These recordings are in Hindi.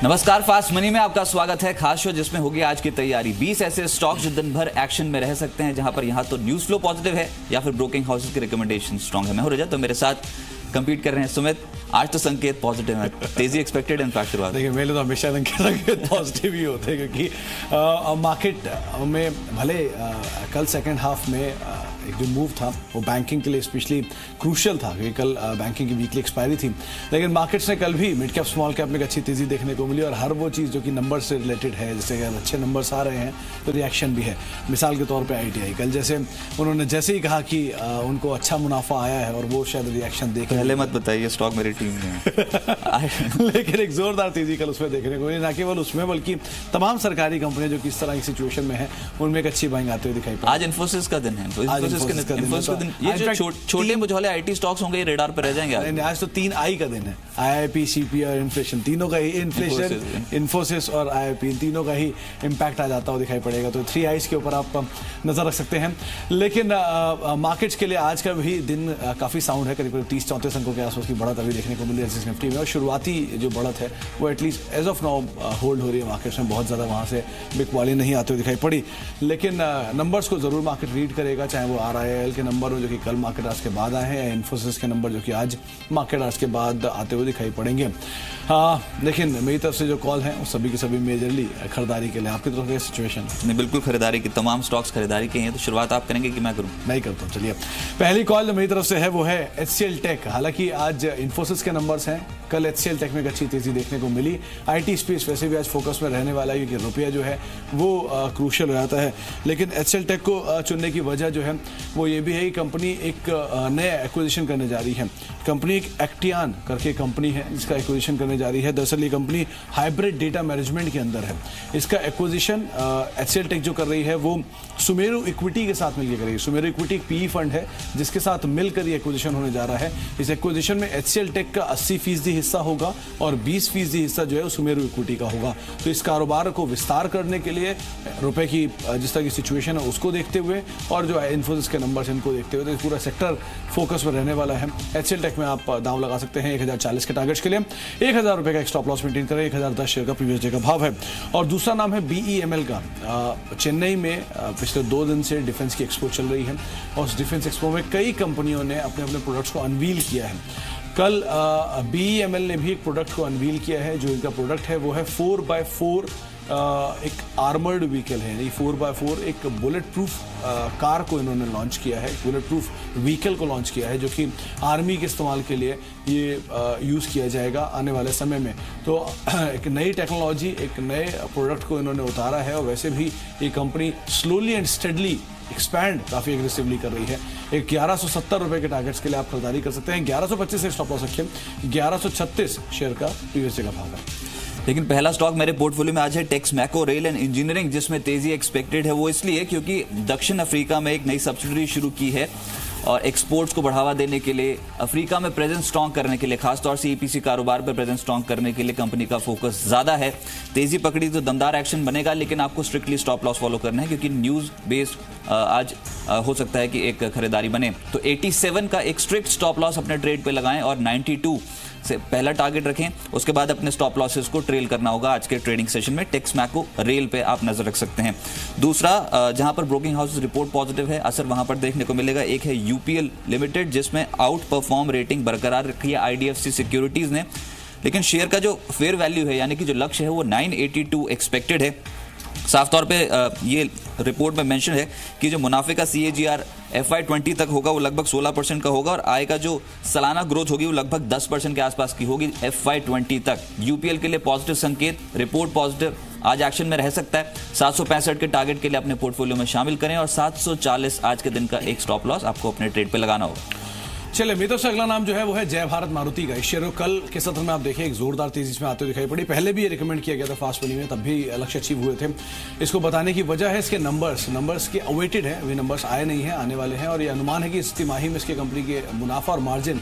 नमस्कार, फास्ट मनी में आपका स्वागत है। खास शो जिसमें होगी आज की तैयारी। 20 ऐसे स्टॉक जो दिन भर एक्शन में रह सकते हैं, जहां पर यहां तो न्यूज फ्लो पॉजिटिव है या फिर ब्रोकिंग हाउसेस की रिकमेंडेशन स्ट्रांग है। मैं हूं रजत, तो मेरे साथ कंपीट कर रहे हैं सुमित। आज तो संकेत पॉजिटिव है, तेजी एक्सपेक्टेड इनफैक्ट शुरुआत। देखिए, मेरे तो हमेशा संकेत पॉजिटिव ही होते हैं, क्योंकि मार्केट में भले कल सेकेंड हाफ में एक जो मूव था वो बैंकिंग के लिए स्पेशली क्रूशियल था, क्योंकि कल बैंकिंग की वीकली एक्सपायरी थी। लेकिन मार्केट्स ने कल भी मिड कैप स्मॉल कैप में एक अच्छी तेजी देखने को मिली, और हर वो चीज़ जो कि नंबर से रिलेटेड है, जैसे कि अच्छे नंबर्स आ रहे हैं तो रिएक्शन भी है। मिसाल के तौर पे ITI कल जैसे उन्होंने जैसे ही कहा कि उनको अच्छा मुनाफा आया है, और वो शायद रिएक्शन देख पहले मत बताइए, स्टॉक मेरी टीम में है। लेकिन एक जोरदार तेजी कल उसमें देखने को मिली, ना केवल उसमें बल्कि तमाम सरकारी कंपनियां जो कि इस तरह की सिचुएशन में है उनमें एक अच्छी बाइंग आते हुए दिखाई पड़ी। आज इन्फोसिस का दिन है, ये जो छोटे मुझे IT स्टॉक्स होंगे, रेडार पर रह जाएंगे। आज तो 3 I का दिन है, IIP, CP और इन्फ्लेशन, तीनों का ही इन्फ्लेशन, इन्फोसिस और IIP, तीनों का ही इम्पैक्ट आ जाता हुआ दिखाई पड़ेगा। तो 3 I's के ऊपर आप नजर रख सकते हैं। लेकिन मार्केट्स के लिए आज का भी दिन काफी साउंड है। करीब 30-34 अंकों के आसपास की बढ़त अभी देखने को मिली है निफ्टी में, और शुरुआती जो बढ़त है वो at least as of now hold हो रही है मार्केट्स में। बहुत ज्यादा वहां से बिग वाली नहीं आते हुए दिखाई पड़ी। लेकिन नंबर्स को जरूर मार्केट रीड करेगा, चाहे वो RIL के नंबर जो कि कल मार्केट आज के बाद आए हैं, या इन्फोसिस के नंबर जो कि आज मार्केट आज के बाद आते हुए दिखाई पड़ेंगे। लेकिन मेरी तरफ से जो कॉल है वो सभी के सभी मेजरली खरीदारी के लिए। आपकी तरफ से सिचुएशन? नहीं, बिल्कुल खरीदारी की, तमाम स्टॉक्स खरीदारी के हैं। तो शुरुआत आप करेंगे कि मैं करूं? मैं ही करता हूं। चलिए, पहली कॉल जो मेरी तरफ से है वो है HCL टेक। हालांकि आज इन्फोसिस के नंबर्स हैं, कल HCL टेक में एक अच्छी तेजी देखने को मिली। IT स्पेस वैसे भी आज फोकस में रहने वाला है, क्योंकि रुपया जो है वो क्रूशियल हो जाता है। लेकिन HCL टेक को चुनने की वजह जो है वो ये भी है कि कंपनी एक नया एक्विजिशन करने जा रही है। कंपनी एक एक्टियान करके कंपनी है जिसका एक्विजिशन करने जा रही है। दरअसल ये कंपनी हाइब्रिड डेटा मैनेजमेंट के अंदर है। इसका एक्विजिशन HCL टेक जो कर रही है वो सुमेरु इक्विटी के साथ मिलकर कर रही है। सुमेरु इक्विटी एक PE फंड है जिसके साथ मिलकर ये एक्विजिशन होने जा रहा है। इस एक्विजिशन में HCL टेक का 80% हिस्सा होगा और 20% हिस्सा जो है वो सुमेरु इक्विटी का होगा। तो इस कारोबार को विस्तार करने के लिए रुपए की जिस तरह की सिचुएशन है उसको देखते हुए, और जो इन्फोसिस के नंबर्स इनको देखते हुए, तो पूरा सेक्टर फोकस में रहने वाला है। HCL टेक में आप दांव लगा सकते हैं 1040 के टारगेट्स के लिए। 1000 रुपए का एक स्टॉप लॉस मेंटेन करें। 1010 शेयर का प्रीवियस डे का भाव है। और दूसरा नाम है BEML का। चेन्नई में पिछले 2 दिन से डिफेंस की एक्सपो चल रही है, और उस डिफेंस एक्सपो में कई कंपनियों ने अपने अपने प्रोडक्ट्स को अनवील किया है। कल BEML ने भी एक प्रोडक्ट को अनवील किया है। जो इनका प्रोडक्ट है वो है 4x4 एक आर्मर्ड व्हीकल है। 4x4 एक बुलेट प्रूफ कार को इन्होंने लॉन्च किया है, बुलेट प्रूफ व्हीकल को लॉन्च किया है, जो कि आर्मी के इस्तेमाल के लिए ये यूज़ किया जाएगा आने वाले समय में। तो एक नई टेक्नोलॉजी, एक नए प्रोडक्ट को इन्होंने उतारा है। और वैसे भी ये company slowly and steadily expand काफ़ी एग्रेसिवली कर रही है। एक 1170 रुपए के टारगेट्स के लिए आप खरीदारी कर सकते हैं। 1125 से स्टॉप लॉस रखें। 1136 शेयर का प्रीवियस डे का भाव है। लेकिन पहला स्टॉक मेरे पोर्टफोलियो में आज है टेक्समैको रेल एंड इंजीनियरिंग, जिसमें तेजी एक्सपेक्टेड है। वो इसलिए क्योंकि दक्षिण अफ्रीका में एक नई सब्सिडरी शुरू की है, और एक्सपोर्ट्स को बढ़ावा देने के लिए, अफ्रीका में प्रेजेंस स्ट्रॉन्ग करने के लिए, खासतौर से EPC कारोबार पर प्रेजेंस स्ट्रॉन्ग करने के लिए कंपनी का फोकस ज्यादा है। तेजी पकड़ी तो दमदार एक्शन बनेगा, लेकिन आपको स्ट्रिक्टली स्टॉप लॉस फॉलो करना है, क्योंकि न्यूज बेस्ड आज हो सकता है कि एक खरीदारी बने। तो 87 का एक स्ट्रिक्ट स्टॉप लॉस अपने ट्रेड पे लगाएं, और 92 से पहला टारगेट रखें। उसके बाद अपने स्टॉप लॉसेस को ट्रेल करना होगा। आज के ट्रेडिंग सेशन में टेक्समैको रेल पे आप नजर रख सकते हैं। दूसरा, जहां पर ब्रोकिंग हाउसेस रिपोर्ट पॉजिटिव है, असर वहां पर देखने को मिलेगा। एक है UPL लिमिटेड, जिसमें आउट परफॉर्म रेटिंग बरकरार रखी है IDFC सिक्योरिटीज ने। लेकिन शेयर का जो फेयर वैल्यू है, यानी कि जो लक्ष्य है, वो 982 एक्सपेक्टेड है। साफ तौर पे ये रिपोर्ट में मेंशन है कि जो मुनाफे का CAGR FY20 तक होगा वो लगभग 16% का होगा, और आय का जो सालाना ग्रोथ होगी वो लगभग 10% के आसपास की होगी FY20 तक। UPL के लिए पॉजिटिव संकेत, रिपोर्ट पॉजिटिव, आज एक्शन में रह सकता है। 765 के टारगेट के लिए अपने पोर्टफोलियो में शामिल करें, और 740 आज के दिन का एक स्टॉप लॉस आपको अपने ट्रेड पे लगाना होगा। चलिए, मेरी तरफ से अगला नाम जो है वो है जय भारत मारुति का। इस शेयर को कल के सत्र में आप देखिए एक जोरदार तेजी में आते हुए दिखाई पड़ी। पहले भी ये रिकमेंड किया गया था फास्ट मनी में, तब भी लक्ष्य अचीव हुए थे। इसको बताने की वजह है इसके नंबर्स के अवेटेड है, अभी नंबर्स आए नहीं है, आने वाले हैं। और ये अनुमान है कि इस तिमाही में इसके कंपनी के मुनाफा और मार्जिन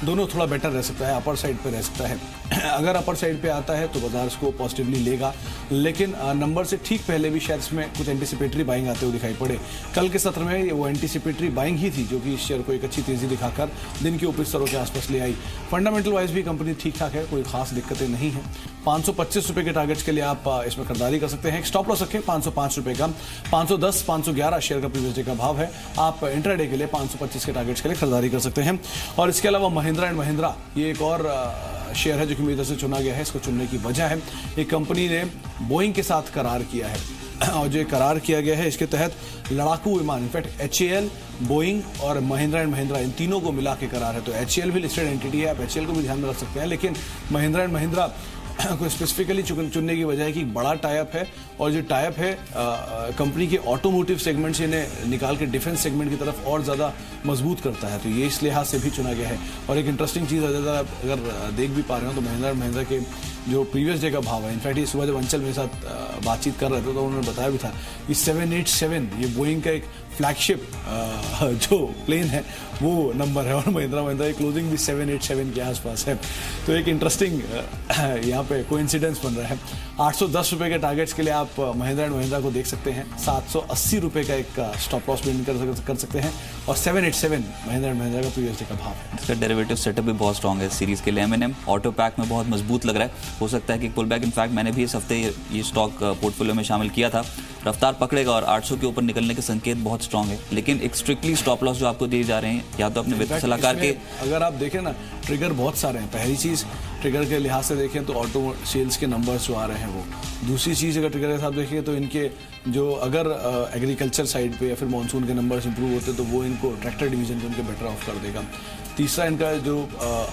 दोनों थोड़ा बेटर रह सकता है, अपर साइड पे रह सकता है। अगर अपर साइड पे आता है तो बाजार इसको पॉजिटिवली लेगा, लेकिन नंबर से ठीक पहले भी शायद इसमें कुछ एंटिसिपेटरी बाइंग आते हुए दिखाई पड़े। कल के सत्र में वो एंटिसिपेटरी बाइंग ही थी जो कि इस शेयर को एक अच्छी तेजी दिखाकर दिन के ऊपरी स्तरों के आसपास ले आई। फंडामेंटल वाइज भी कंपनी ठीक ठाक है, कोई खास दिक्कतें नहीं है। 525 रुपए के टारगेट्स के लिए आप इसमें खरीदारी कर सकते हैं। स्टॉप लॉस रखें 505 रुपए का। 510 511 शेयर का प्रीवियस डे का भाव है। आप इंट्राडे के लिए 525 के टारगेट्स के लिए खरीदारी कर सकते हैं। और इसके अलावा महिंद्रा एंड महिंद्रा, ये एक और शेयर है जो कि मेरी तरफ से चुना गया है। इसको चुनने की वजह है, एक कंपनी ने बोइंग के साथ करार किया है और जो करार किया गया है इसके तहत लड़ाकू विमान, इनफैक्ट HAL, बोइंग और महिंद्रा एंड महिंद्रा, इन तीनों को मिला के करार है। तो HAL भी लिस्टेड एंटिटी है, आप HAL को भी ध्यान में रख सकते हैं, लेकिन महिंद्रा एंड महिंद्रा को स्पेसिफिकली चुनने की वजह है कि बड़ा टाइप है और जो टाइप है कंपनी के ऑटोमोटिव सेगमेंट से इन्हें निकाल के डिफेंस सेगमेंट की तरफ और ज़्यादा मजबूत करता है। तो ये इस लिहाज से भी चुना गया है। और एक इंटरेस्टिंग चीज़ अगर देख भी पा रहे हो तो महिंद्रा के जो प्रीवियस डे का भाव है, इनफैक्ट ये सुबह जब अंचल मेरे साथ बातचीत कर रहे थे तो उन्होंने बताया भी था कि 787 ये बोइंग का एक फ्लैगशिप जो प्लेन है वो नंबर है और महिंद्रा की क्लोजिंग भी 787 के आसपास है। तो एक इंटरेस्टिंग यहाँ पे कोइंसिडेंस बन रहा है। 810 रुपए के टारगेट्स के लिए आप महिंद्रा एंड महिंद्रा को देख सकते हैं। 780 रुपए का एक स्टॉप लॉस भी कर सकते हैं और 787 महिंद्रा एंड महिंद्रा का प्रीवियस डे का भाव है। इसका डेरिवेटिव सेटअप भी बहुत स्ट्रॉन्ग है सीरीज के लिए। M&M ऑटो पैक में बहुत मजबूत लग रहा है, हो सकता है कि पुल बैक। इनफैक्ट मैंने भी इस हफ्ते ये स्टॉक पोर्टफोलियो में शामिल किया था। रफ्तार पकड़ेगा और 800 के ऊपर निकलने के संकेत बहुत स्ट्रांग है, लेकिन एक स्ट्रिक्टली स्टॉप लॉस जो आपको दिए जा रहे हैं या तो अपने वित्त सलाहकार के, अगर आप देखें ना ट्रिगर बहुत सारे हैं। पहली चीज़ ट्रिगर के लिहाज से देखें तो ऑटो सेल्स के नंबर्स जो आ रहे हैं वो। दूसरी चीज़ अगर ट्रिगर के साथ देखें तो इनके जो अगर एग्रीकल्चर साइड पे या फिर मानसून के नंबर्स इंप्रूव होते तो वो इनको ट्रैक्टर डिवीजन को उनके बेटर ऑफ कर देगा। तीसरा इनका जो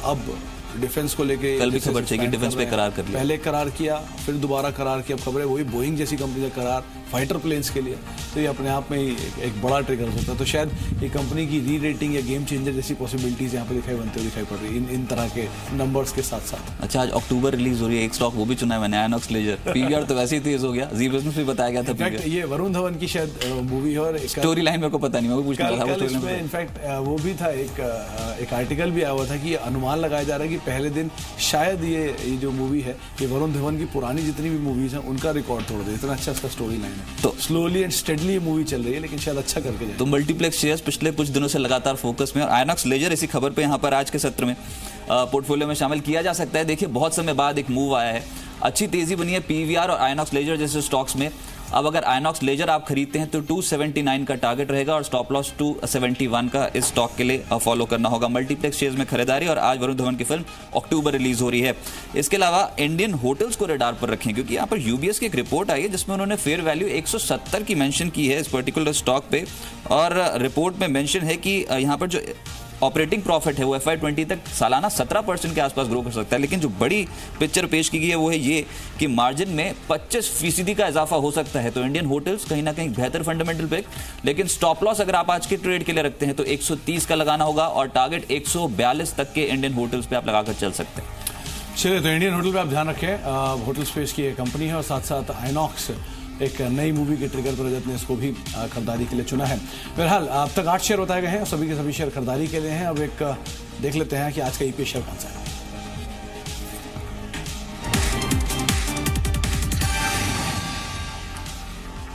अब डिफेंस को लेके कल भी खबर चाहिए, डिफेंस पे करार कर लिया, पहले करार किया फिर दोबारा करार किया। अब खबर है वही बोइंग जैसी कंपनी का करार फाइटर प्लेन्स के लिए, तो ये अपने आप में ही एक बड़ा ट्रिगर होता है। तो शायद ये कंपनी की री रेटिंग या गेम चेंजर जैसी पॉसिबिलिटीज यहाँ पे दिखाई पड़ रही है इन तरह के नंबर्स के साथ साथ। अच्छा, आज अक्टूबर रिलीज हो रही है, एक स्टॉक वो भी चुना है मैंने, आयनॉक्स लेजर। PVR तो वैसे ही तेज हो गया, जी बिजनेस भी बताया गया था। ये वरुण धवन की शायद मूवी है और स्टोरी लाइन मेरे को पता नहीं, मैं पूछ रहा था। इनफैक्ट वो भी था, एक आर्टिकल भी आया हुआ था कि अनुमान लगाया जा रहा है कि पहले दिन शायद ये जो मूवी है ये वरुण धवन की पुरानी जितनी भी मूवीज हैं उनका रिकॉर्ड तोड़ दे। इतना अच्छा इसका स्टोरी लाइन है। तो स्लोली एंड स्टेडली ये मूवी चल रही है, लेकिन शायद अच्छा करके जाए। तो मल्टीप्लेक्स शेयर्स पिछले कुछ दिनों से लगातार फोकस में और आयनॉक्स लेजर इसी खबर पे यहाँ पर आज के सत्र में पोर्टफोलियो में शामिल किया जा सकता है। देखिए बहुत समय बाद एक मूव आया है, अच्छी तेजी बनी है PVR और आयनॉक्स लेजर जैसे स्टॉक्स में। अब अगर आयनॉक्स लेजर आप खरीदते हैं तो 279 का टारगेट रहेगा और स्टॉप लॉस 271 का इस स्टॉक के लिए फॉलो करना होगा। मल्टीप्लेक्स शेयर्स में खरीदारी और आज वरुण धवन की फिल्म अक्टूबर रिलीज हो रही है। इसके अलावा इंडियन होटल्स को रडार पर रखें क्योंकि यहाँ पर UBS की एक रिपोर्ट आई है जिसमें उन्होंने फेयर वैल्यू 170 की मेंशन की है इस पर्टिकुलर स्टॉक पे। और रिपोर्ट में मेंशन है कि यहाँ पर जो ऑपरेटिंग प्रॉफिट है वो FY20 तक सालाना 17% के आसपास ग्रो कर सकता है। लेकिन जो बड़ी पिक्चर पेश की गई है वो है ये कि मार्जिन में 25% का इजाफा हो सकता है। तो इंडियन होटल्स कहीं ना कहीं बेहतर फंडामेंटल पिक, लेकिन स्टॉप लॉस अगर आप आज के ट्रेड के लिए रखते हैं तो 130 का लगाना होगा और टारगेट 142 तक के इंडियन होटल्स पे आप लगाकर चल सकते हैं। चलिए, तो इंडियन होटल पे आप ध्यान रखें, होटल स्पेस की कंपनी है और साथ साथ आयनॉक्स एक नई मूवी के ट्रिगर पर रजत ने इसको भी खरीदारी के लिए चुना है। फिलहाल अब तक 8 शेयर बताए गए हैं और सभी के सभी शेयर खरीदारी के लिए हैं। अब एक देख लेते हैं कि आज का EPS शेयर कौन सा है।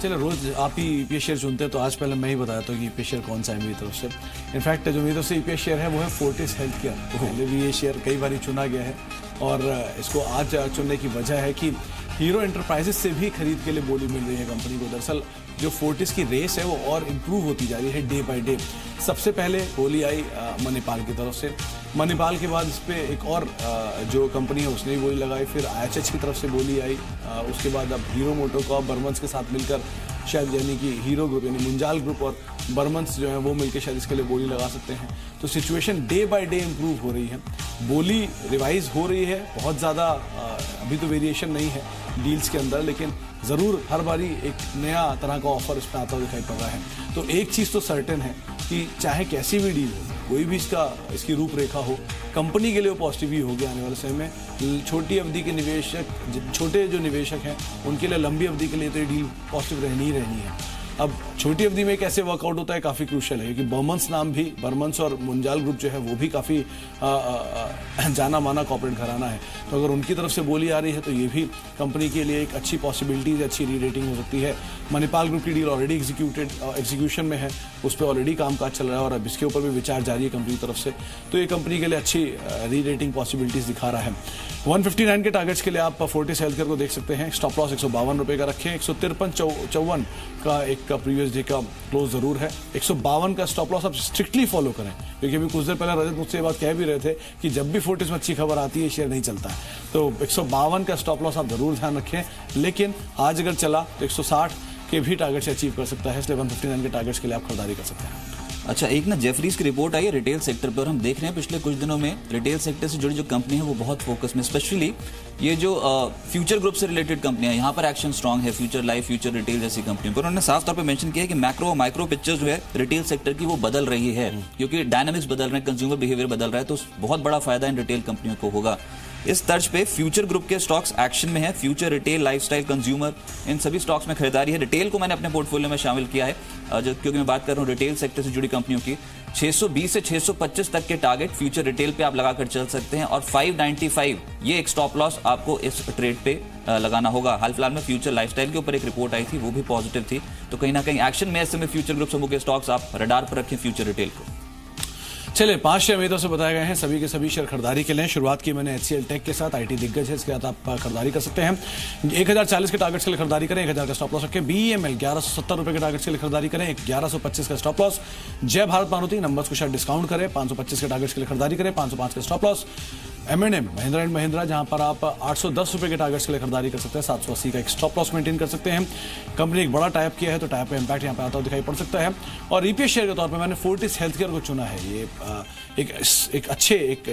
चलो, रोज आप ही EPS शेयर चुनते हैं तो आज पहले मैं ही बताया था कि EPS शेयर कौन सा है मेरी तरफ से। इनफैक्ट जो मेरी तरफ से EPS शेयर है वो है फोर्टिस हेल्थ केयर। पहले भी ये शेयर कई बार चुना गया है और इसको आज चुनने की वजह है कि हीरो एंटरप्राइजेस से भी खरीद के लिए बोली मिल रही है कंपनी को। दरअसल जो फोर्टिस की रेस है वो और इम्प्रूव होती जा रही है डे बाय डे। सबसे पहले बोली आई मणिपाल की तरफ से, मणिपाल के बाद इस पर एक और जो कंपनी है उसने भी बोली लगाई, फिर IHH की तरफ से बोली आई, उसके बाद अब हीरो मोटोकॉर्प बर्मन्स के साथ मिलकर शायद यानी कि हीरो ग्रुप यानी मुंजाल ग्रुप और बर्मन्स जो है वो मिलकर शायद इसके लिए बोली लगा सकते हैं। तो situation day by day improve हो रही है, बोली रिवाइज हो रही है। बहुत ज़्यादा अभी तो वेरिएशन नहीं है डील्स के अंदर, लेकिन ज़रूर हर बारी एक नया तरह का ऑफर इसमें आता हुआ दिखाई पड़ रहा है। तो एक चीज़ तो सर्टेन है कि चाहे कैसी भी डील हो, कोई भी इसकी रूपरेखा हो, कंपनी के लिए वो पॉजिटिव ही होगी आने वाले समय में। छोटी अवधि के निवेशक, छोटे जो निवेशक हैं उनके लिए लंबी अवधि के लिए तो ये डील पॉजिटिव रहनी ही रहनी है। अब छोटी अवधि में कैसे वर्कआउट होता है काफी क्रूशियल है, क्योंकि बर्मन्स नाम भी, बर्मन्स और मुंजाल ग्रुप जो है वो भी काफी जाना माना कॉर्पोरेट घराना है। तो अगर उनकी तरफ से बोली आ रही है तो ये भी कंपनी के लिए एक अच्छी पॉसिबिलिटीज, अच्छी री रेटिंग हो सकती है। मणिपाल ग्रुप की डील ऑलरेडी एग्जीक्यूशन में है, उस पर ऑलरेडी कामकाज चल रहा है और अब इसके ऊपर भी विचार जारी है कंपनी की तरफ से, तो ये कंपनी के लिए अच्छी री रेटिंग पॉसिबिलिटीज दिखा रहा है। 159 के टारगेट्स के लिए आप फोर्टिस हेल्थकेयर को देख सकते हैं। स्टॉप लॉस 152 रुपए का रखें। 153.54 का एक प्रीवियस डे का क्लोज जरूर है। 152 का स्टॉप लॉस आप स्ट्रिक्टली फॉलो करें, क्योंकि अभी कुछ देर पहले रजत मुझसे ये बात कह भी रहे थे कि जब भी फोर्टिस में अच्छी खबर आती है शेयर नहीं चलता है। तो 152 का स्टॉप लॉस आप जरूर ध्यान रखें, लेकिन आज अगर चला तो 160 के भी टारगेट से अचीव कर सकता है, इसलिए 159 के टारगेट्स के लिए आप खरीदारी कर सकते हैं। अच्छा, एक ना जेफरीज की रिपोर्ट आई है रिटेल सेक्टर पर, और हम देख रहे हैं पिछले कुछ दिनों में रिटेल सेक्टर से जुड़ी जो कंपनी है वो बहुत फोकस में, स्पेशली ये जो फ्यूचर ग्रुप से रिलेटेड कंपनियां हैं, यहाँ पर एक्शन स्ट्रांग है। फ्यूचर लाइफ, फ्यूचर रिटेल जैसी कंपनियों पर उन्होंने साफ तौर पर मेंशन किया है कि मैक्रो और माइक्रो पिक्चर जो है रिटेल सेक्टर की वो बदल रही है, क्योंकि डायनामिक्स बदल रहे हैं, कंज्यूमर बिहेवियर बदल रहा है, तो बहुत बड़ा फायदा इन रिटेल कंपनियों को होगा। इस तर्ज पे फ्यूचर ग्रुप के स्टॉक्स एक्शन में है। फ्यूचर, रिटेल, लाइफस्टाइल, कंज्यूमर, इन सभी स्टॉक्स में खरीदारी है। रिटेल को मैंने अपने पोर्टफोलियो में शामिल किया है, क्योंकि मैं बात कर रहा हूँ रिटेल सेक्टर से जुड़ी कंपनियों की। 620 से 625 तक के टारगेट फ्यूचर रिटेल पे आप लगाकर चल सकते हैं, और 595 ये एक स्टॉप लॉस आपको इस ट्रेड पे लगाना होगा। हाल फिलहाल में फ्यूचर लाइफस्टाइल के ऊपर एक रिपोर्ट आई थी, वो भी पॉजिटिव थी, तो कहीं ना कहीं एक्शन में ऐसे में फ्यूचर ग्रुप समूह के स्टॉक्स आप रडार पर रखें फ्यूचर रिटेल को। चलिए, 5 शेयर मेरी तरफ से बताए गए हैं, सभी के सभी शेयर खरीदारी के लिए। शुरुआत की मैंने HCL टेक के साथ, आईटी दिग्गज है, इसके साथ आप खरीदारी कर सकते हैं। 1040 के टारगेट्स के लिए खरीदारी करें, 1000 का स्टॉप लॉस रखें। BEML 1170 रुपए के टारगेट्स के लिए खरीदारी करें, 1125 का स्टॉप लॉस। जय भारत मारुति नंबर्स को शायद डिस्काउंट करें, 525 के टारगेट्स के लिए खरीदारी करें, 505 का stop loss. M&M Mahindra and Mahindra, जहां पर आप 810 रुपए के टारगेट्स के लिए खरीदारी कर सकते हैं, 780 का एक स्टॉप लॉस मेंटेन कर सकते हैं। कंपनी एक बड़ा टाइप किया है, तो टाइप का इंपैक्ट यहां पे आता हुआ दिखाई पड़ सकता है। और EPS शेयर के तौर पे मैंने फोर्टिस हेल्थकेयर को चुना है। ये एक अच्छे एक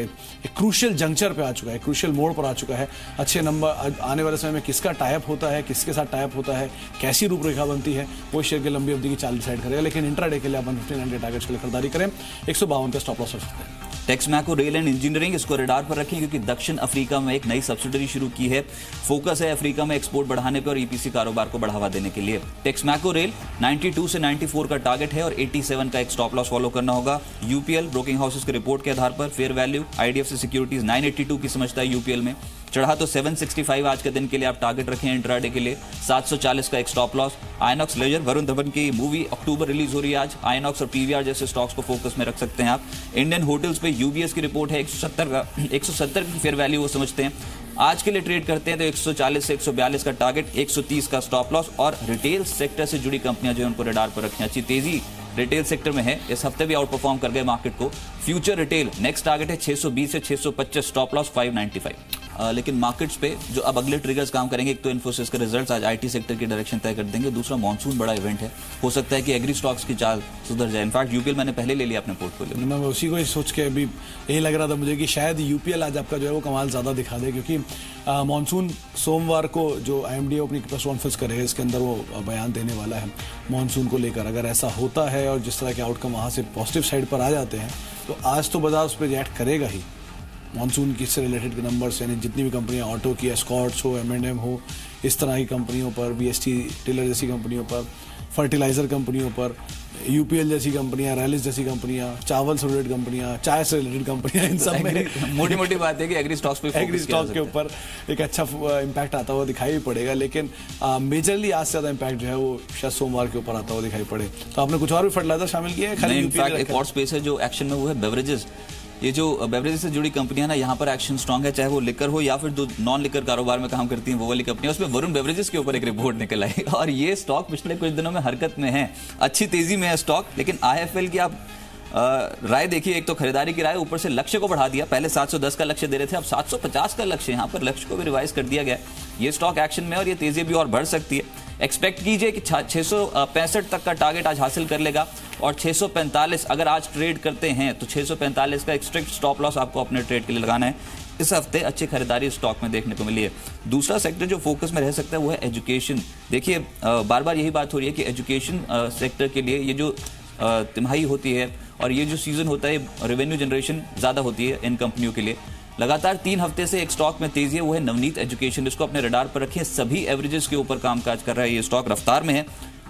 क्रूशियल जंक्चर पे आ चुका है, क्रूशियल मोड़ पर आ चुका है। अच्छे नंबर आने वाले समय में किसका टाइप होता है, किसके साथ टाइप होता है, कैसी रूपरेखा बनती है, वो शेयर की लंबी अवधि की चाल डिसाइड करेगा। लेकिन इंट्राडे के लिए आप 159 के टारगेट्स के लिए खरीदारी करें, 152 का स्टॉप लॉस रख सकते हैं। टेक्समैको रेल एंड इंजीनियरिंग, इसको रडार पर रखें, क्योंकि दक्षिण अफ्रीका में एक नई सब्सिडरी शुरू की है। फोकस है अफ्रीका में एक्सपोर्ट बढ़ाने पर और EPC कारोबार को बढ़ावा देने के लिए। टेक्समैको रेल 92 से 94 का टारगेट है और 87 का एक स्टॉप लॉस फॉलो करना होगा। UPL ब्रोकिंग हाउसेस की रिपोर्ट के आधार पर फेयर वैल्यू IDFC सिक्योरिटीज 982 की समझता है UPL में, चढ़ा तो 765 आज के दिन के लिए आप टारगेट रखें इंट्राडे के लिए, 740 का एक स्टॉप लॉस। आयनॉक्स लेजर, वरुण धवन की मूवी अक्टूबर रिलीज हो रही है आज, आयनॉक्स और PVR जैसे स्टॉक्स को फोकस में रख सकते हैं आप। इंडियन होटल्स पे UBS की रिपोर्ट है, 170 की फेयर वैल्यू वो समझते हैं, आज के लिए ट्रेड करते हैं तो 140 से 142 का टारगेट, 130 का स्टॉप लॉस। और रिटेल सेक्टर से जुड़ी कंपनियां जो है उनको रडार पर रखें, अच्छी तेजी रिटेल सेक्टर में है, इस हफ्ते भी आउट परफॉर्म कर गए मार्केट को। फ्यूचर रिटेल नेक्स्ट टारगेट है 620 से 625, स्टॉप लॉस 595। लेकिन मार्केट्स पे जो अब अगले ट्रिगर्स काम करेंगे, एक तो इन्फोसिस के रिजल्ट्स आज IT सेक्टर की डायरेक्शन तय कर देंगे, दूसरा मॉनसून बड़ा इवेंट है, हो सकता है कि एग्री स्टॉक्स की चाल सुधर जाए। इनफैक्ट UPL मैंने पहले ले लिया अपने पोर्टफोलियो में। मैं उसी को ही सोच के अभी यही लग रहा था मुझे कि शायद UPL आज आपका जो है वो कमाल ज़्यादा दिखा दे, क्योंकि मॉनसून सोमवार को जो IMD अपनी प्रेस कॉन्फ्रेंस करेगा, इसके अंदर वो बयान देने वाला है मॉनसून को लेकर। अगर ऐसा होता है और जिस तरह के आउटकम वहाँ से पॉजिटिव साइड पर आ जाते हैं, तो आज तो बाजार उस पर रिएक्ट करेगा ही। मॉनसून की से रिलेटेड के नंबर्स, यानी जितनी भी कंपनियां, ऑटो की, एस्कॉर्ट्स हो, M&M हो, इस तरह की कंपनियों पर, BST टेलर जैसी कंपनियों पर, फर्टिलाइजर कंपनियों पर, UPL जैसी कंपनियां, रैलिस जैसी कंपनियां, चावल से रिलेटेड कंपनियां, चाय से रिलेटेड कंपनियां, इन सब में मोटी मोटी बात है कि एग्री स्टॉक्स पे एग्री स्टॉक के ऊपर एक अच्छा इंपैक्ट आता हुआ दिखाई पड़ेगा। लेकिन मेजरली आज से ज्यादा इंपैक्ट जो है वो शायद सोमवार के ऊपर आता हुआ दिखाई पड़े। तो आपने कुछ और भी फर्टिलाइजर शामिल किया है? इनफैक्ट एक और स्पेस है जो एक्शन में, वो है बेवरेजेस। ये जो बेवरेजेस से जुड़ी कंपनियां ना, यहाँ पर एक्शन स्ट्रांग है, चाहे वो लिकर हो या फिर जो नॉन लिकर कारोबार में काम करती हैं वो वाली कंपनियां। उसमें वरुण बेवरेजेस के ऊपर एक रिपोर्ट निकल आई और ये स्टॉक पिछले कुछ दिनों में हरकत में है, अच्छी तेजी में है स्टॉक। लेकिन IFL की आप राय देखिए, एक तो खरीदारी की राय, ऊपर से लक्ष्य को बढ़ा दिया, पहले 710 का लक्ष्य दे रहे थे, अब 750 का लक्ष्य, यहाँ पर लक्ष्य को भी रिवाइज कर दिया गया। ये स्टॉक एक्शन में और ये तेजी भी और बढ़ सकती है। एक्सपेक्ट कीजिए कि 665 तक का टारगेट आज हासिल कर लेगा और 645 अगर आज ट्रेड करते हैं तो 645 का एक स्ट्रिक्ट स्टॉप लॉस आपको अपने ट्रेड के लिए लगाना है। इस हफ्ते अच्छी खरीदारी स्टॉक में देखने को मिली है। दूसरा सेक्टर जो फोकस में रह सकता है वो है एजुकेशन। देखिए, बार बार यही बात हो रही है कि एजुकेशन सेक्टर के लिए ये जो तिमाही होती है और ये जो सीजन होता है, रेवेन्यू जनरेशन ज़्यादा होती है इन कंपनियों के लिए। लगातार 3 हफ्ते से एक स्टॉक में तेजी है, वो है नवनीत एजुकेशन। इसको अपने रडार पर रखें, सभी एवरेजेस के ऊपर कामकाज कर रहा है ये स्टॉक, रफ्तार में है।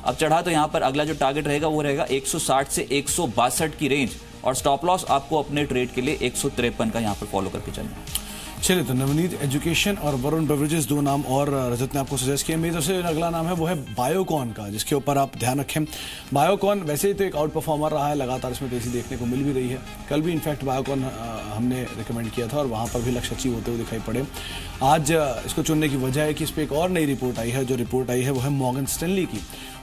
अब चढ़ा तो यहाँ पर अगला जो टारगेट रहेगा वो रहेगा 160 से 162 की रेंज, और स्टॉप लॉस आपको अपने ट्रेड के लिए 153 का यहाँ पर फॉलो करके चलना है। चलिए, तो नवनीत एजुकेशन और वरुण बेवरेजेस, दो नाम और रजत ने आपको सजेस्ट किया। मेरी तरफ से अगला नाम है वो है बायोकॉन का, जिसके ऊपर आप ध्यान रखें। बायोकॉन वैसे ही तो एक आउट परफॉर्मर रहा है, लगातार इसमें तेजी देखने को मिल भी रही है। कल भी इनफैक्ट बायोकॉन हमने रिकमेंड किया था और वहाँ पर भी लक्ष्य अचीव होते हुए दिखाई पड़े। आज इसको चुनने की वजह है कि इस पर एक और नई रिपोर्ट आई है। जो रिपोर्ट आई है वो है मॉर्गन स्टैनली की।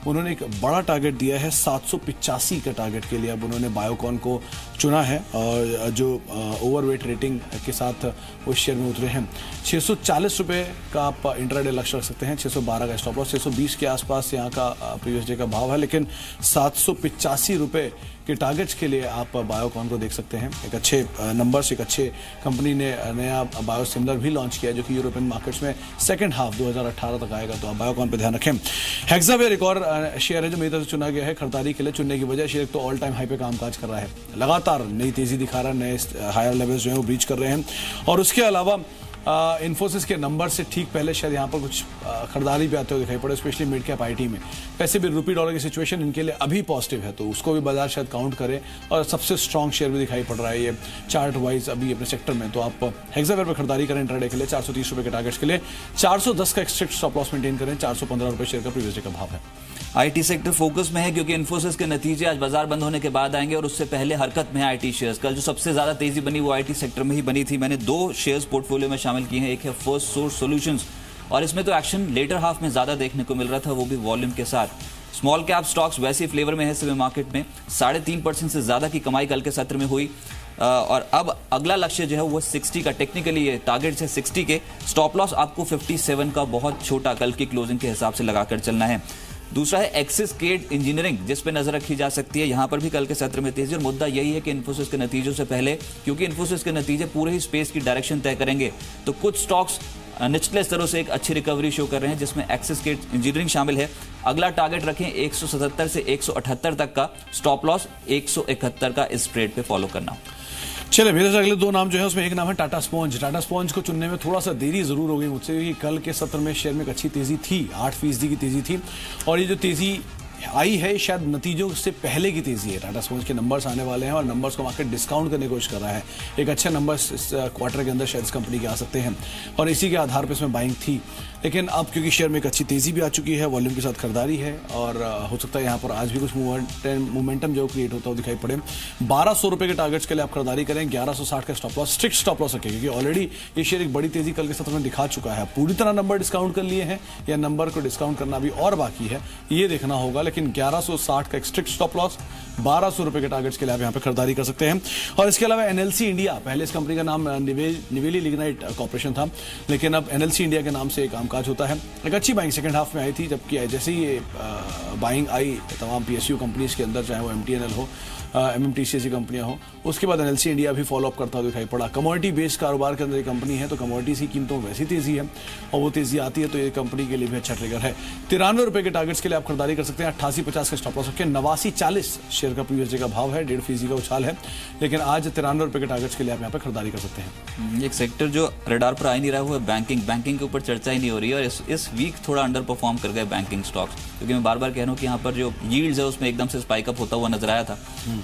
उन्होंने एक बड़ा टारगेट दिया है 785 का टारगेट के लिए। अब उन्होंने बायोकॉन को चुना है और जो ओवरवेट रेटिंग के साथ वो शेयर में उतरे हैं। 640 रुपये का आप इंट्राडे लक्ष्य रख सकते हैं, 612 का स्टॉप लॉस, 620 के आसपास यहाँ का प्रीवियस डे का भाव है, लेकिन 785 रुपये के टारगेट्स के लिए आप बायोकॉन को देख सकते हैं। एक अच्छे नंबर्स, एक अच्छे कंपनी ने नया बायोसिमिलर भी लॉन्च किया जो कि यूरोपियन मार्केट्स में सेकंड हाफ 2018 तक आएगा, तो आप बायोकॉन पे ध्यान रखें। हेक्सावेयर एक और शेयर है जो मेरी तरफ से चुना गया है खरीदारी के लिए। चुनने की वजह शेयर तो ऑल टाइम हाई पे कामकाज कर रहा है, लगातार नई तेजी दिखा रहा है, नए हायर लेवल्स जो है वो ब्रीच कर रहे हैं। और उसके अलावा इन्फोसिस के नंबर से ठीक पहले शायद यहाँ पर कुछ खरीदारी भी आते हुए दिखाई पड़े, स्पेशली मिड कैप आईटी में। वैसे भी रुपी डॉलर की सिचुएशन इनके लिए अभी पॉजिटिव है, तो उसको भी बाजार शायद काउंट करे, और सबसे स्ट्रॉन्ग शेयर भी दिखाई पड़ रहा है ये चार्ट वाइज अभी अपने सेक्टर में। तो आप हेक्सावेयर पर खरीदारी करें इंट्राडे के लिए 430 रुपये के टारगेट्स के लिए। 410 का स्ट्रिक्ट स्टॉप लॉस मेंटेन करें। 415 रुपये शेयर का प्रीवियस डे का भाव है। आईटी सेक्टर फोकस में है क्योंकि इन्फोसिस के नतीजे आज बाजार बंद होने के बाद आएंगे और उससे पहले हरकत में है आईटी शेयर्स। कल जो सबसे ज्यादा तेजी बनी वो आईटी सेक्टर में ही बनी थी। मैंने 2 शेयर्स पोर्टफोलियो में शामिल किए हैं। एक है फर्स्ट सोर्स सॉल्यूशंस, और इसमें तो एक्शन लेटर हाफ में ज्यादा देखने को मिल रहा था, वो भी वॉल्यूम के साथ। स्मॉल कैप स्टॉक्स वैसे ही फ्लेवर में है सेबी मार्केट में। 3.5% से ज्यादा की कमाई कल के सत्र में हुई, और अब अगला लक्ष्य जो है वो 60 का, टेक्निकली ये टारगेट है 60 के। स्टॉप लॉस आपको 57 का बहुत छोटा कल की क्लोजिंग के हिसाब से लगाकर चलना है। दूसरा है एक्सिस केड इंजीनियरिंग, जिस पे नजर रखी जा सकती है। यहां पर भी कल के सत्र में तेजी, और मुद्दा यही है कि इन्फोसिस के नतीजों से पहले, क्योंकि इन्फोसिस के नतीजे पूरे ही स्पेस की डायरेक्शन तय करेंगे, तो कुछ स्टॉक्स निचले स्तरों से एक अच्छी रिकवरी शो कर रहे हैं, जिसमें एक्सिस केड इंजीनियरिंग शामिल है। अगला टारगेट रखें 177 से 178 तक का, स्टॉप लॉस 171 का इस ट्रेड पे फॉलो करना। चलिए, मेरे से अगले 2 नाम जो है उसमें एक नाम है टाटा स्पॉन्ज। टाटा स्पॉन्ज को चुनने में थोड़ा सा देरी जरूर हो गई मुझसे, क्योंकि कल के सत्र में शेयर में एक अच्छी तेजी थी, 8% की तेजी थी, और ये जो तेजी आई है शायद नतीजों से पहले की तेजी है। टाटा स्पॉन्ज के नंबर्स आने वाले हैं और नंबर्स को मार्केट डिस्काउंट करने की कोशिश कर रहा है। एक अच्छे नंबर्स इस क्वार्टर के अंदर शायद इस कंपनी के आ सकते हैं, और इसी के आधार पर इसमें बाइंग थी। लेकिन अब क्योंकि शेयर में एक अच्छी तेजी भी आ चुकी है, वॉल्यूम के साथ खरीदारी है, और हो सकता है यहाँ पर आज भी कुछ मोमेंटम जो क्रिएट होता हुआ दिखाई पड़े। 1200 रुपये के टारगेट्स के लिए आप खरीदारी करें। 1160 का stop loss, strict stop loss रखें, क्योंकि ऑलरेडी ये शेयर एक बड़ी तेजी कल के सत्र में दिखा चुका है। पूरी तरह नंबर डिस्काउंट कर लिए हैं या नंबर को डिस्काउंट करना भी और बाकी है, ये देखना होगा। लेकिन 1160 का स्ट्रिक्ट स्टॉप लॉस, 1200 रुपये के टारगेट्स के लिए आप यहाँ पे खरीदारी कर सकते हैं। और इसके अलावा एनएलसी इंडिया, पहले इस कंपनी का नाम निवेली लिग्नाइट कॉर्पोरेशन था, लेकिन अब एनएलसी इंडिया के नाम से कामकाज होता है। एक अच्छी बाइंग सेकंड हाफ में आई थी, जबकि जैसे ही ये बाइंग आई तमाम पीएसयू कंपनीज के अंदर, चाहे वो एमटीएनएल हो, एमएमटीसी कंपनियां हो, उसके बाद एनएलसी इंडिया भी फॉलोअप करता हुआ दिखाई पड़ा। कमोडिटी बेस्ड कारोबार के अंदर ये कंपनी है, तो कमोडिटीज की कीमतों में वैसी तेजी है, और वो तेजी आती है तो ये कंपनी के लिए भी अच्छा ट्रिगर है। 93 रुपये के टारगेट्स के लिए आप खरीदारी कर सकते हैं। 88.50 का स्टॉप लॉस रखें। 89.40 शेयर का प्रीवियस डे का भाव है, 1.5% का उछाल है, लेकिन आज 93 रुपये के टारगेट्स के लिए आप यहाँ पे खरीदारी कर सकते हैं। एक सेक्टर जो रडार पर आ ही नहीं रहा है बैंकिंग। बैंकिंग के ऊपर चर्चा ही नहीं हो रही है, और इस वीक थोड़ा अंडर परफॉर्म कर गए बैंकिंग स्टॉक्स, क्योंकि मैं बार बार कह रहा हूँ कि यहाँ पर जो यील्ड्स है उसमें एकदम से स्पाइकअप होता हुआ नजर आया था,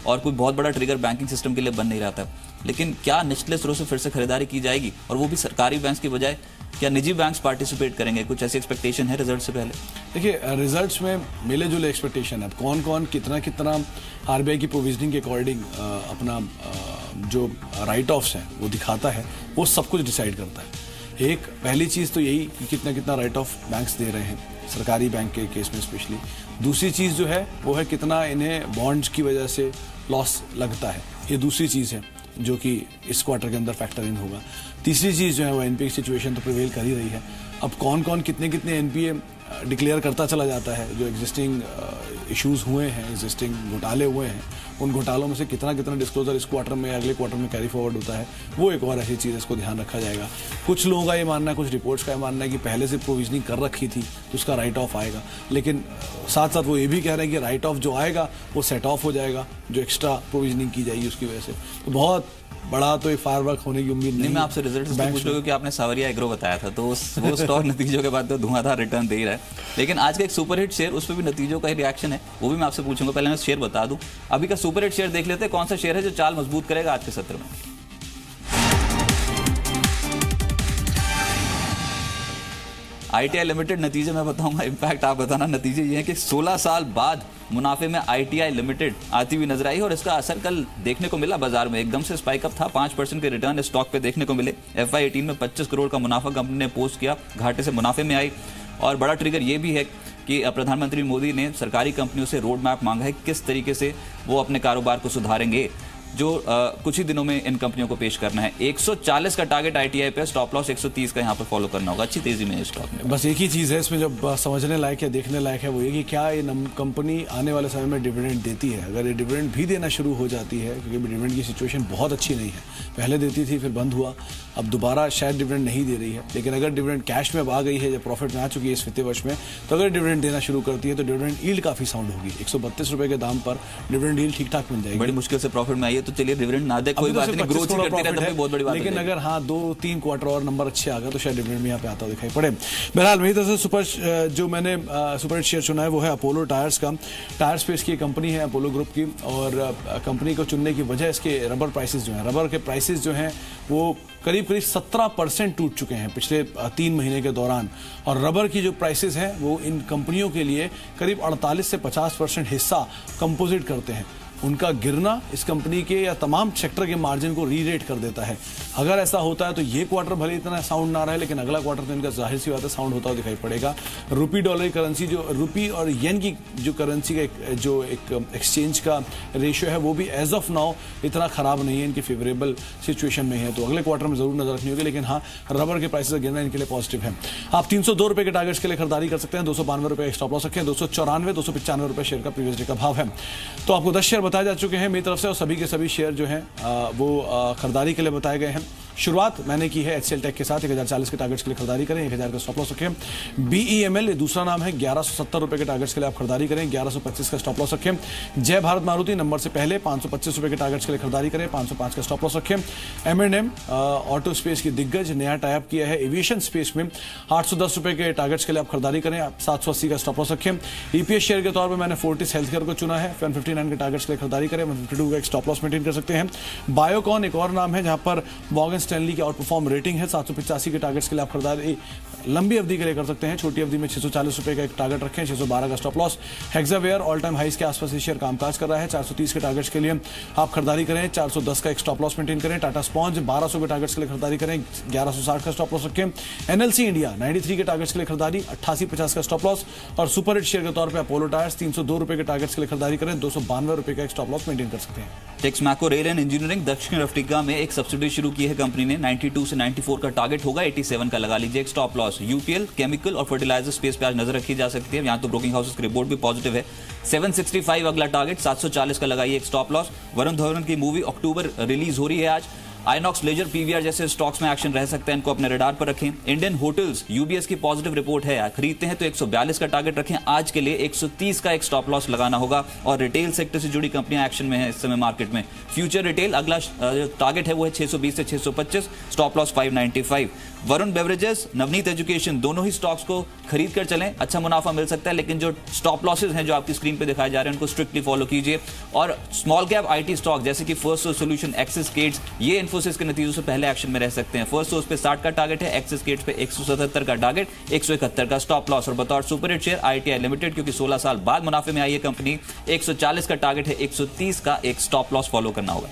और कोई बहुत बड़ा ट्रिगर बैंकिंग सिस्टम के लिए बन नहीं रहा था। लेकिन क्या निचले स्तरों से फिर से खरीदारी की जाएगी, और वो भी सरकारी बैंक्स की बजाय क्या निजी बैंक्स पार्टिसिपेट करेंगे? कुछ ऐसी एक्सपेक्टेशन है रिजल्ट से पहले? देखिए, रिजल्ट्स में मिले जुले एक्सपेक्टेशन है। कौन कौन कितना आरबीआई की प्रोविजनिंग के अकॉर्डिंग अपना जो राइट ऑफ्स हैं वो दिखाता है, वो सब कुछ डिसाइड करता है। एक पहली चीज़ तो यही कि कितना राइट ऑफ बैंक्स दे रहे हैं, सरकारी बैंक के केस में स्पेशली। दूसरी चीज़ जो है वो है कितना इन्हें बॉन्ड्स की वजह से लॉस लगता है, ये दूसरी चीज़ है जो कि इस क्वार्टर के अंदर फैक्टर इन होगा। तीसरी चीज़ जो है वो एनपीए की सिचुएशन तो प्रिवेल कर ही रही है। अब कौन कौन कितने एनपीए डिक्लेयर करता चला जाता है, जो एग्जिस्टिंग इश्यूज हुए हैं, एग्जिस्टिंग घोटाले हुए हैं, उन घोटालों में से कितना डिस्क्लोजर इस क्वार्टर में अगले क्वार्टर में कैरी फॉरवर्ड होता है, वो एक और ऐसी चीज़, इसको ध्यान रखा जाएगा। कुछ लोगों का ये मानना है, कुछ रिपोर्ट्स का ये मानना है कि पहले से प्रोविजनिंग कर रखी थी तो उसका राइट ऑफ आएगा, लेकिन साथ साथ वो ये भी कह रहे हैं कि राइट ऑफ जो आएगा वो सेट ऑफ हो जाएगा, जो एक्स्ट्रा प्रोविजनिंग की जाएगी उसकी वजह से। तो बहुत बड़ा तो एक फायरवर्क होने की उम्मीद नहीं। मैं आपसे रिजल्ट से पूछ रहा हूँ कि आपने सावरिया एग्रो बताया था, तो वो स्टॉक नतीजों के बाद तो धुआंधार रिटर्न दे ही रहा है। लेकिन आज का एक सुपरहिट शेयर, उस पर भी नतीजों का ही रिएक्शन है, वो भी मैं आपसे पूछूंगा। पहले मैं शेयर बता दूं, अभी का सुपरहिट शेयर देख लेते हैं, कौन सा शेयर है जो चाल मजबूत करेगा आज के सत्र में। आईटीआई लिमिटेड, नतीजे मैं बताऊंगा, इनफैक्ट आप बताना। नतीजे ये हैं कि 16 साल बाद मुनाफे में आईटीआई लिमिटेड आती हुई नजर आई और इसका असर कल देखने को मिला बाजार में। एकदम से स्पाइक अप था, 5% के रिटर्न स्टॉक पे देखने को मिले। FY18 में 25 करोड़ का मुनाफा कंपनी ने पोस्ट किया, घाटे से मुनाफे में आई। और बड़ा ट्रिगर ये भी है कि प्रधानमंत्री मोदी ने सरकारी कंपनियों से रोड मैप मांगा है, किस तरीके से वो अपने कारोबार को सुधारेंगे, जो कुछ ही दिनों में इन कंपनियों को पेश करना है। 140 का टारगेट आईटीआई पे, स्टॉप लॉस 130 का यहाँ पर फॉलो करना होगा। अच्छी तेजी में स्टॉक में बस एक ही चीज़ है इसमें जब समझने लायक या देखने लायक है, वो ये कि क्या ये कंपनी आने वाले समय में डिविडेंड देती है। अगर ये डिविडेंड भी देना शुरू हो जाती है, क्योंकि डिविडेंड की सिचुएशन बहुत अच्छी नहीं है, पहले देती थी फिर बंद हुआ, अब दोबारा शायद डिविडेंड नहीं दे रही है, लेकिन अगर डिविडेंड कैश में आ गई है, जब प्रॉफिट में आ चुकी है इस वित्तीय वर्ष में, तो अगर डिविडेंड देना शुरू करती है तो डिविडेंड यील्ड काफी साउंड होगी। 132 रुपए के दाम पर डिविडेंड यील्ड ठीक ठाक मिल जाएगी। बड़ी मुश्किल से प्रॉफिट में आई है, तो चलिए डिविडेंड ना दे कोई बात नहीं, ग्रोथ ही करती रहती है, बहुत बड़ी बात है। लेकिन अगर हाँ 2-3 क्वार्टर और नंबर अच्छे आ गए तो शायद डिविडेंड में यहाँ पे आता दिखाई पड़े। बहरहाल वही तरह से जो मैंने सुपरहिट शेयर चुना है वो है अपोलो टायर्स का। टायर स्पेस की कंपनी है अपोलो ग्रुप की, और कंपनी को चुनने की वजह इसके रबर प्राइसेस जो है, रबर के प्राइसेस जो हैं वो करीब 17% टूट चुके हैं पिछले 3 महीने के दौरान। और रबर की जो प्राइसेस हैं वो इन कंपनियों के लिए करीब 48 से 50% हिस्सा कंपोजिट करते हैं। उनका गिरना इस कंपनी के या तमाम सेक्टर के मार्जिन को रीरेट कर देता है। अगर ऐसा होता है तो ये क्वार्टर भले इतना साउंड ना रहे, लेकिन अगला क्वार्टर तो इनका जाहिर सी बात है साउंड होता हुआ दिखाई पड़ेगा। रुपी डॉलर की करेंसी, जो रुपी और येन की जो करेंसी का जो एक एक्सचेंज का रेशियो है, वो भी एज ऑफ नाउ इतना खराब नहीं है, इनकी फेवरेबल सिचुएशन में है। तो अगले क्वार्टर में जरूर नजर रखनी होगी, लेकिन हाँ रबर के प्राइसेस गिरना इनके लिए पॉजिटिव है। आप 302 रुपए के टारगेट्स के लिए खरीदारी कर सकते हैं। 292 रुपए स्टॉप लॉस रखें। 294-295 रुपए शेयर का प्रीवियस डे का भाव है। तो आपको 10 शेयर बताए जा चुके हैं मेरी तरफ से, और सभी के सभी शेयर जो हैं वो खरीदारी के लिए बताए गए हैं। शुरुआत मैंने की है HCL टेक के साथ। 1040 के टारगेट्स के लिए खरीदारी करें, 1000 का स्टॉप लॉस रखें। BEML दूसरा नाम है, 1170 रुपए के टारगेट्स के लिए आप खरीदारी करें, 1125 का स्टॉप लॉस रखें। जय भारत मारुति नंबर से पहले 525 रुपए के टारगेट्स के लिए खरीदारी करें, 505 का स्टॉप लॉस रखें। M&M ऑटो स्पेस की दिग्गज, नया टाइप किया है एविएशन स्पेस में, 810 रुपए के टारगेट्स के लिए आप खरीदारी करें, 780 का स्टॉप लॉस रखें। EPS शेयर के तौर पर मैंने फोर्टिस हेल्थकेयर को चुना है, 159 के टारगेट्स के लिए खरीदारी करें, 152 का स्टॉप लॉस मेंटेन कर सकते हैं। बायोकॉन एक और नाम है जहां पर मॉर्गन स्टैनली की आउट परफॉर्म रेटिंग है, 785 के टारगेट्स के लिए आप खरीदारी लंबी अवधि के लिए कर सकते हैं। छोटी अवधि में 640 रुपए का एक टारगेट रखें, 612 का stop loss. Hexaware all time highs के आसपास शेयर कामकाज कर रहा है, 430 के टारगेट्स के लिए आप खरीदारी करें, 410 का एक स्टॉप लॉस मेंटेन करें। टाटा स्पॉन्ज 1200 के टारगेट्स के लिए खरीदारी करें, 1160 का स्टॉप लॉस रखें। NLC इंडिया 93 के टारगेट्स के लिए खरीदारी, 8850 का स्टॉप लॉस। और सुपरहिट शेयर के तौर पर अपोलो टायर्स 302 रुपए के टारगेट्स के लिए खरीदारी करें, 292 रुपए का एक स्टॉप लॉस मेंटेन कर सकते हैं। टेक्समैको रेल एंड इंजीनियरिंग दक्षिण अफ्रीका में एक सब्सिडी शुरू की है कंपनी ने। 92 से 94 का टारगेट होगा, 87 का लगा लीजिए एक स्टॉप लॉस। UPL केमिकल और फर्टिलाइजर स्पेस पे आज नजर रखी जा सकती है, यहाँ तो ब्रोकिंग हाउसेस की रिपोर्ट भी पॉजिटिव है। 765 अगला टारगेट, 740 का लगाइए एक स्टॉप लॉस। वरुण धवन की मूवी अक्टूबर रिलीज हो रही है आज। आइनॉक्स, लेजर, PVR जैसे स्टॉक्स में एक्शन रह सकते हैं, इनको अपने रडार पर रखें। इंडियन होटल्स, UBS की पॉजिटिव रिपोर्ट है, खरीदते हैं तो 142 का टारगेट रखें, आज के लिए 130 का एक स्टॉप लॉस लगाना होगा। और रिटेल सेक्टर से जुड़ी कंपनियां एक्शन में है इस समय मार्केट में। फ्यूचर रिटेल अगला टारगेट है वो है 620 से 625, stop loss 595। Varun beverages, Navneet education, दोनों ही स्टॉक्स को खरीद कर चलें, अच्छा मुनाफा मिल सकता है, लेकिन जो स्टॉप लॉसेज हैं जो आपकी स्क्रीन पे दिखाए जा रहे हैं उनको स्ट्रिक्टली फॉलो कीजिए। और स्मॉल कैप IT स्टॉक जैसे कि first source solution, axis gates, ये इन्फोसिस के नतीजों से पहले एक्शन में रह सकते हैं। फर्स्ट सोर्स पे 60 का टारगेट है, एक्सिस गेट्स पे 177 का टारगेट, 171 का स्टॉप लॉस। और बतौर सुपरहिट शेयर ITI लिमिटेड, क्योंकि 16 साल बाद मुनाफे में आई है कंपनी, 140 का टारगेट है, 130 का एक स्टॉप लॉस फॉलो करना होगा।